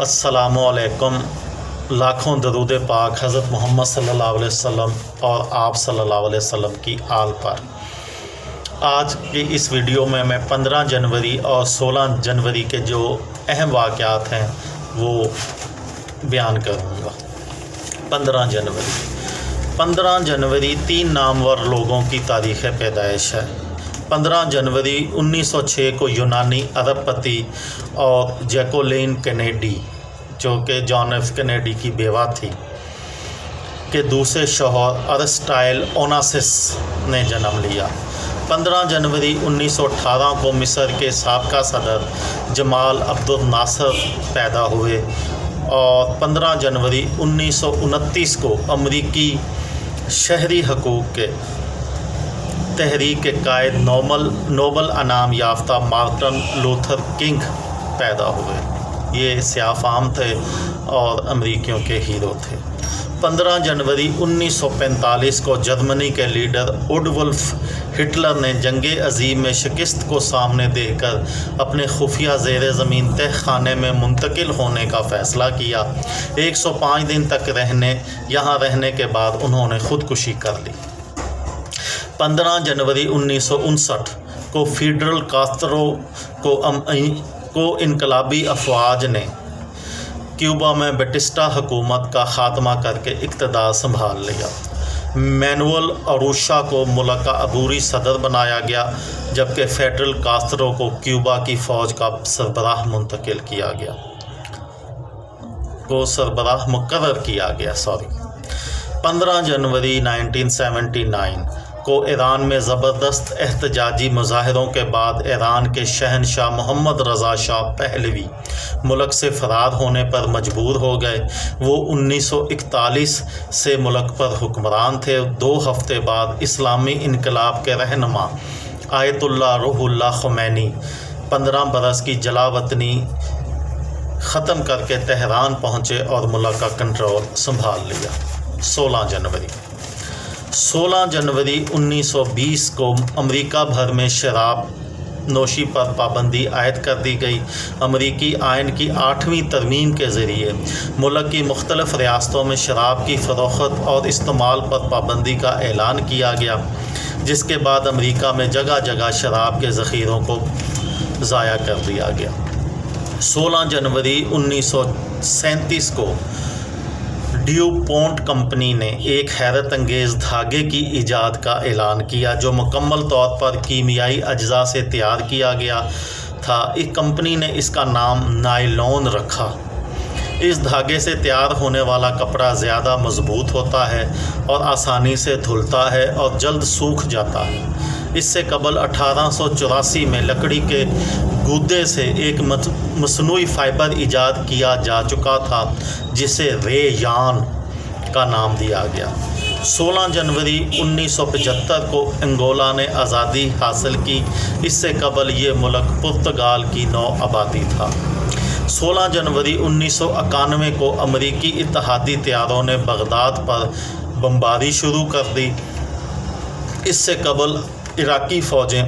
अस्सलामु अलैकुम। लाखों दरूद पाक हज़रत मोहम्मद सल्लल्लाहु अलैहि वसल्लम और आप सल्लल्लाहु अलैहि वसल्लम की आल पर। आज की इस वीडियो में मैं 15 जनवरी और 16 जनवरी के जो अहम वाक़यात हैं वो बयान करूँगा। 15 जनवरी 3 नामवर लोगों की तारीख़ पैदाइश है। 15 जनवरी 1906 को यूनानी अरबपति और जैकोलिन कैनेडी, जो कि जॉन एफ कैनेडी की बेवा थी, के दूसरे शौहर अरिस्टाइल ओनासिस ने जन्म लिया। 15 जनवरी 1918 को मिस्र के साबका सदर जमाल अब्दुल नासर पैदा हुए और 15 जनवरी 1929 को अमरीकी शहरी हकूक़ के तहरीक के कायद नोबल अनाम याफ्ता मार्टिन लूथर किंग पैदा हुए। ये स्याफ़ाम थे और अमरीकियों के हीरो थे। 15 जनवरी 1945 को जर्मनी के लीडर वुडवुल्फ हिटलर ने जंगे अजीम में शिकस्त को सामने देखकर अपने खुफिया ज़ेर ज़मीन तह खाने में मुंतकिल होने का फ़ैसला किया। 105 दिन तक यहाँ रहने के बाद उन्होंने ख़ुदकुशी कर ली। 15 जनवरी 1959 को फिडेल कास्त्रो को इनकलाबी अफवाज ने क्यूबा में बैटिस्टा हुकूमत का ख़ात्मा करके इक़्तिदार संभाल लिया। मैनुअल अरूशा को मुल्क का अबूरी सदर बनाया गया, जबकि फिडेल कास्त्रो को क्यूबा की फ़ौज का सरबराह मुकर्रर किया गया। 15 जनवरी 1979 को ईरान में ज़बरदस्त एहतजाजी मुज़ाहरों के बाद ईरान के शहनशाह मोहम्मद रज़ा शाह पहलवी मुल्क से फ़रार होने पर मजबूर हो गए। वो 1941 से मुल्क पर हुक्मरान थे। 2 हफ़्ते बाद इस्लामी इनकलाब के रहनुमा आयतुल्लाह रूहुल्लाह ख़ुमैनी 15 बरस की जलावतनी ख़त्म करके तेहरान पहुँचे और मुल्क का कंट्रोल संभाल लिया। 16 जनवरी 1920 को अमेरिका भर में शराब नोशी पर पाबंदी आयद कर दी गई। अमरीकी आइन की 8वीं तरमीम के ज़रिए मुल्क की मुख्तलिफ़ रियासतों में शराब की फ़रोख्त और इस्तेमाल पर पाबंदी का ऐलान किया गया, जिसके बाद अमरीका में जगह जगह शराब के ज़ख़ीरों को ज़ाया कर दिया गया। 16 जनवरी 1937 को ड्यूपोंट कंपनी ने एक हैरत अंगेज़ धागे की ईजाद का ऐलान किया, जो मुकम्मल तौर पर कीमियाई अज्जा से तैयार किया गया था। इस कंपनी ने इसका नाम नायलॉन रखा। इस धागे से तैयार होने वाला कपड़ा ज़्यादा मज़बूत होता है और आसानी से धुलता है और जल्द सूख जाता है। इससे कबल 1884 में लकड़ी के गूदे से एक मसनूई फ़ाइबर ईजाद किया जा चुका था, जिसे रेयान का नाम दिया गया। 16 जनवरी 1975 को अंगोला ने आज़ादी हासिल की। इससे कबल ये मुल्क पुर्तगाल की नौ आबादी था। 16 जनवरी 1991 को अमरीकी इत्तेहादी तैयारों ने बगदाद पर बमबारी शुरू कर दी। इससे कबल इराकी फ़ौजें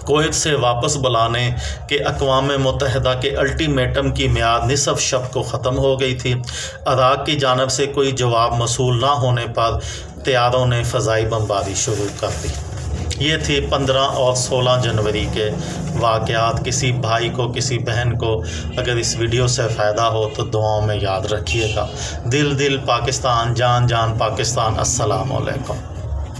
कुवैत से वापस बुलाने के अक़वाम मुत्तहिदा के अल्टीमेटम की मियाद निसफ़ शब को ख़त्म हो गई थी। इराक़ की जानब से कोई जवाब मौसूल ना होने पर तैयारों ने फ़ज़ाई बमबारी शुरू कर दी। ये थी 15 और 16 जनवरी के वाक़यात। किसी भाई को, किसी बहन को अगर इस वीडियो से फ़ायदा हो तो दुआओं में याद रखिएगा। दिल दिल पाकिस्तान, जान जान पाकिस्तान। अस्सलामु अलैकुम।